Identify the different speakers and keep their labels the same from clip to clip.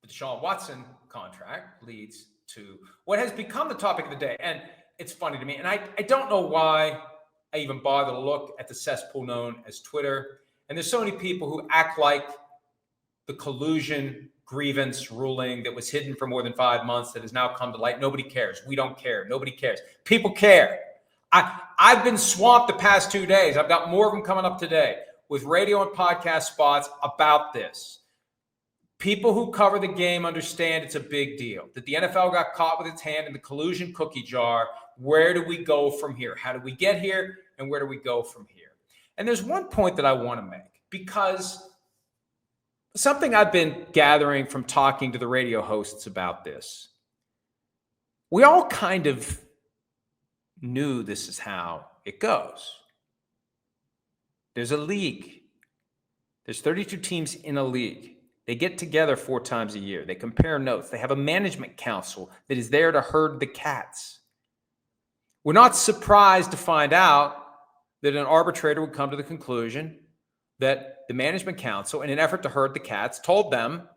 Speaker 1: the Deshaun Watson contract leads to what has become the topic of the day. And it's funny to me. And I don't know why I even bother to look at the cesspool known as Twitter. And there's so many people who act like the collusion grievance ruling that was hidden for more than 5 months that has now come to light. Nobody cares. We don't care. Nobody cares. People care. I've been swamped the past 2 days. I've got more of them coming up today with radio and podcast spots about this. People who cover the game understand it's a big deal, that the NFL got caught with its hand in the collusion cookie jar. Where do we go from here? How do we get here? And where do we go from here? And there's one point that I want to make, because something I've been gathering from talking to the radio hosts about this. We all kind of knew this is how it goes. There's a league. There's 32 teams in a league. They get together 4 times a year. They compare notes. They have a management council that is there to herd the cats. We're not surprised to find out that an arbitrator would come to the conclusion that the management council, in an effort to herd the cats, told them,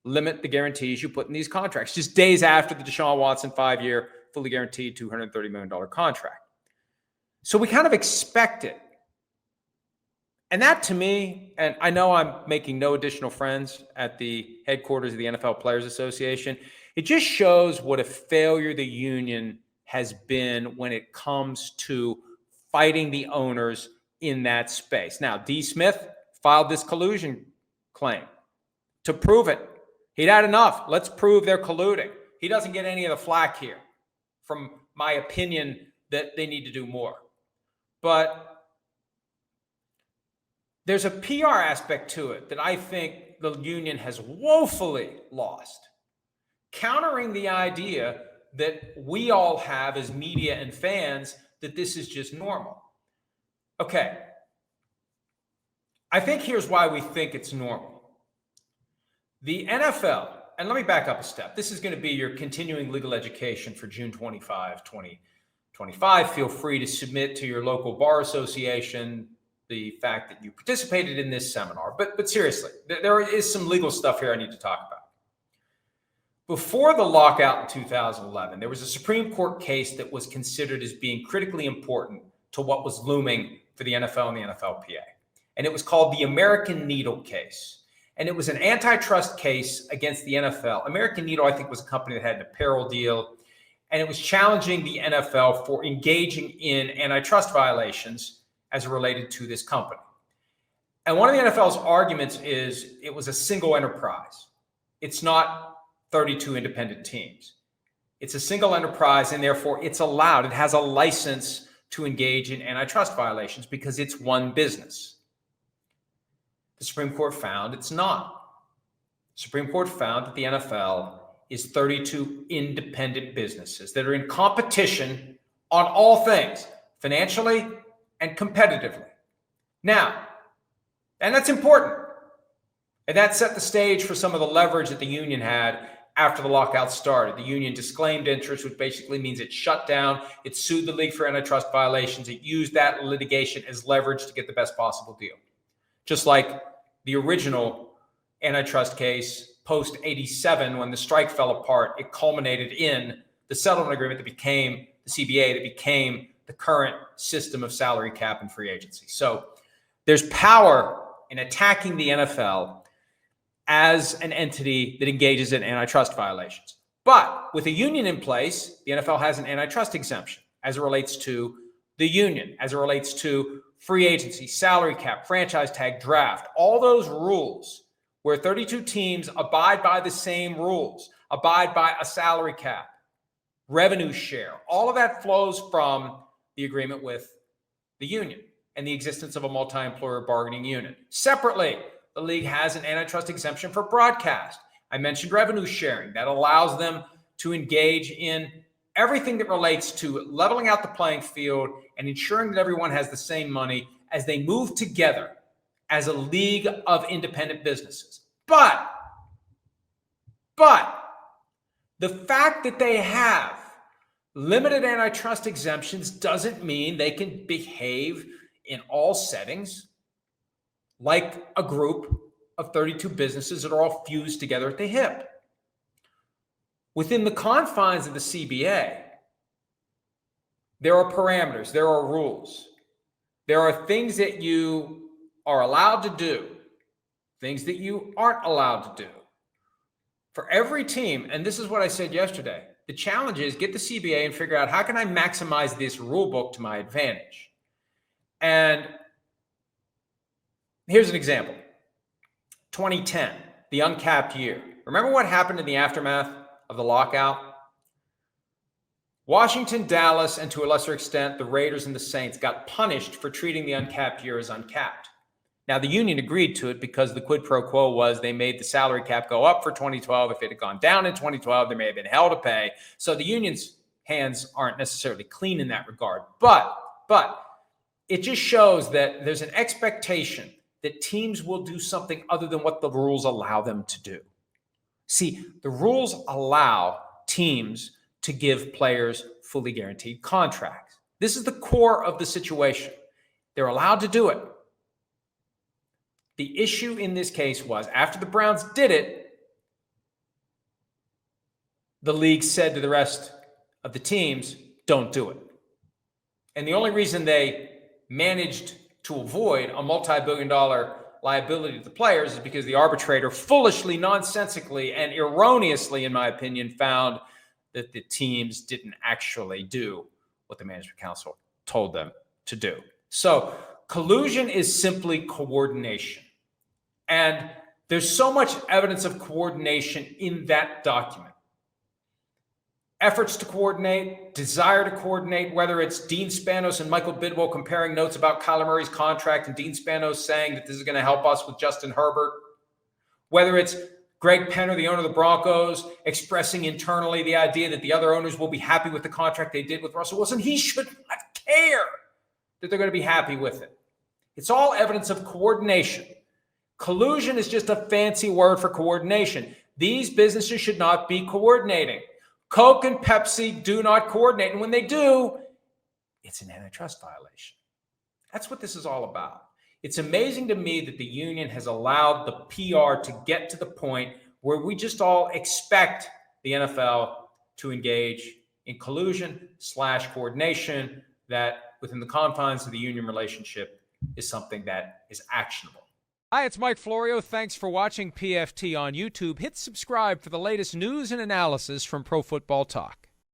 Speaker 1: limit the guarantees you put in these contracts, just days after the Deshaun Watson 5-year, fully guaranteed $230 million contract. So we kind of expect it. And that, to me, and I know I'm making no additional friends at the headquarters of the NFL Players Association, it just shows what a failure the union has been when it comes to fighting the owners in that space. Now, D. Smith filed this collusion claim to prove it. He'd had enough. Let's prove they're colluding. He doesn't get any of the flack here from my opinion that they need to do more. But there's a PR aspect to it that I think the union has woefully lost, countering the idea that we all have as media and fans that this is just normal. Okay. I think here's why we think it's normal. The NFL, and let me back up a step. This is going to be your continuing legal education for June 25, 2025. Feel free to submit to your local bar association the fact that you participated in this seminar. But seriously, there is some legal stuff here I need to talk about. Before the lockout in 2011, there was a Supreme Court case that was considered as being critically important to what was looming for the NFL and the NFLPA. And it was called the American Needle case. And it was an antitrust case against the NFL. American Needle, I think, was a company that had an apparel deal. And it was challenging the NFL for engaging in antitrust violations as related to this company. And one of the NFL's arguments is it was a single enterprise. It's not 32 independent teams. It's a single enterprise, and therefore it's allowed. It has a license to engage in antitrust violations because it's one business. The Supreme Court found it's not. The Supreme Court found that the NFL is 32 independent businesses that are in competition on all things, financially and competitively. Now, and that's important. And that set the stage for some of the leverage that the union had after the lockout started. The union disclaimed interest, which basically means it shut down. It sued the league for antitrust violations. It used that litigation as leverage to get the best possible deal. Just like the original antitrust case post 87, when the strike fell apart, it culminated in the settlement agreement that became the CBA, that became the current system of salary cap and free agency. So there's power in attacking the NFL as an entity that engages in antitrust violations. But with a union in place, the NFL has an antitrust exemption as it relates to the union, as it relates to free agency, salary cap, franchise tag, draft, all those rules where 32 teams abide by the same rules, abide by a salary cap, revenue share. All of that flows from the agreement with the union and the existence of a multi-employer bargaining unit. Separately, the league has an antitrust exemption for broadcast. I mentioned revenue sharing. That allows them to engage in everything that relates to leveling out the playing field and ensuring that everyone has the same money as they move together as a league of independent businesses. But the fact that they have limited antitrust exemptions doesn't mean they can behave in all settings like a group of 32 businesses that are all fused together at the hip. Within the confines of the CBA, there are parameters, there are rules. There are things that you are allowed to do, things that you aren't allowed to do. For every team, and this is what I said yesterday, the challenge is get the CBA and figure out how can I maximize this rule book to my advantage. And here's an example. 2010, the uncapped year. Remember what happened in the aftermath of the lockout? Washington, Dallas, and to a lesser extent, the Raiders and the Saints got punished for treating the uncapped year as uncapped. Now, the union agreed to it because the quid pro quo was they made the salary cap go up for 2012. If it had gone down in 2012, there may have been hell to pay. So the union's hands aren't necessarily clean in that regard. But it just shows that there's an expectation that teams will do something other than what the rules allow them to do. See, the rules allow teams to give players fully guaranteed contracts. This is the core of the situation. They're allowed to do it. The issue in this case was after the Browns did it, the league said to the rest of the teams, don't do it. And the only reason they managed to avoid a multi-billion-dollar liability to the players is because the arbitrator foolishly, nonsensically, and erroneously, in my opinion, found that the teams didn't actually do what the management council told them to do. So collusion is simply coordination. And there's so much evidence of coordination in that document. Efforts to coordinate, desire to coordinate, whether it's Dean Spanos and Michael Bidwell comparing notes about Kyler Murray's contract and Dean Spanos saying that this is going to help us with Justin Herbert, whether it's Greg Penner, the owner of the Broncos, expressing internally the idea that the other owners will be happy with the contract they did with Russell Wilson. He should not care that they're going to be happy with it. It's all evidence of coordination. Collusion is just a fancy word for coordination. These businesses should not be coordinating. Coke and Pepsi do not coordinate. And when they do, it's an antitrust violation. That's what this is all about. It's amazing to me that the union has allowed the PR to get to the point where we just all expect the NFL to engage in collusion/coordination that within the confines of the union relationship is something that is actionable. Hi, it's Mike Florio. Thanks for watching PFT on YouTube. Hit subscribe for the latest news and analysis from Pro Football Talk.